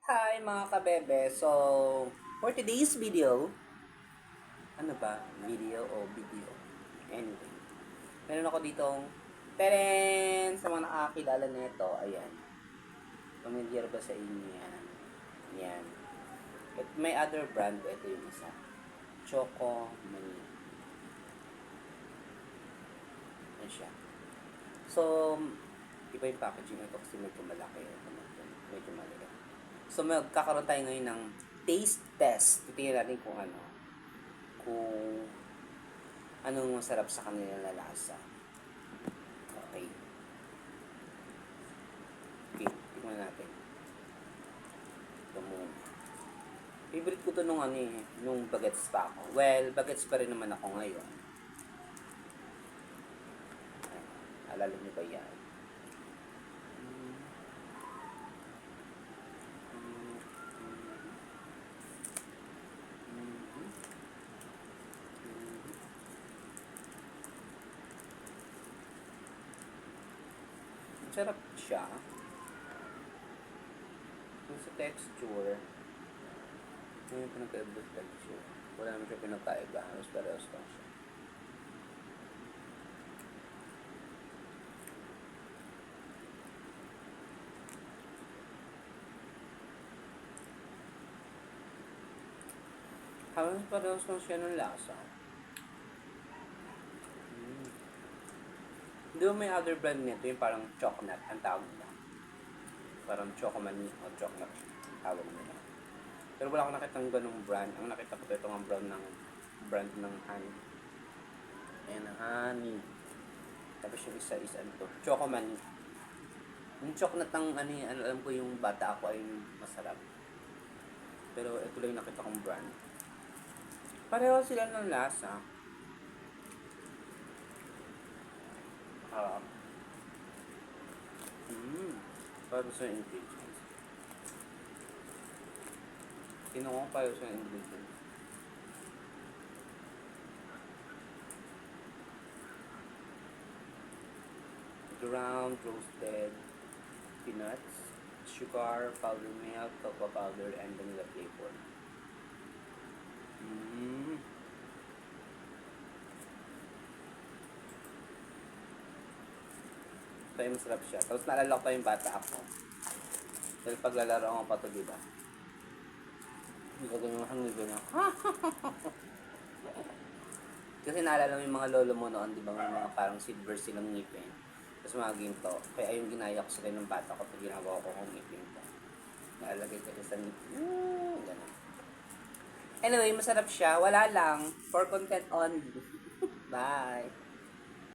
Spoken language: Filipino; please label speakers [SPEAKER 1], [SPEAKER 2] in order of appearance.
[SPEAKER 1] Hi mga kabebe! So, for today's video, ano ba? Video o video? Anyway, meron ako ditong teren sa mga nakakilala nito. Ayan. Familiar ba sa inyo yan? Yan. At may other brand. Ito yung isa. Choco Mani. Yan siya. So, iba yung packaging ito kasi medyo malaki. Medyo malaki. So, magkakaroon tayo ngayon ng taste test. Titingnan natin kung anong masarap sa kanila na lasa. Okay. Okay, tingnan natin. Ito muna. Favorite ko to nung bagets pa ako. Well, bagets pa rin naman ako ngayon. Alala niyo ba yan? Sarap siya. Yung sa texture, yung pinagkaiba sa texture. Wala naman siya pinagkaiba. Halos parehas lang siya. Halos parehas lang siya ng lasa. Hindi mo may other brand nito, yung parang chocolate ang tawag nila. Parang chocomani o chocolate tawag nila. Pero wala akong nakitang ganung brand. Ang nakita ko ito ang brand ng honey. Ayan, honey. Tapos yung isa is ano to, chocomani. Yung chocolate ang alam ko yung bata ako ay masarap. Pero ito lang yung nakita kong brand. Pareho sila ng lasa. Paano sa ingredients? Kinuha ko paano sa ingredients. Ground roasted peanuts, sugar, powdered milk, cocoa powder, and vanilla flavor. Kaya masarap siya. Tapos naalala ko pa yung bata ako. Dahil paglalaro ko pa ito, diba? Hindi ko ganyan ganyan. Kasi naalala mo yung mga lolo mo noon, di ba? May mga parang silver silang ngipin. Tapos mga ginto. Kaya yung ginaya ko sila ng bata ko pag ginagawa ko kong ngipin ko. Nalagay ko sa ngipin. Ganun. Anyway, masarap siya. Wala lang. For content only. Bye!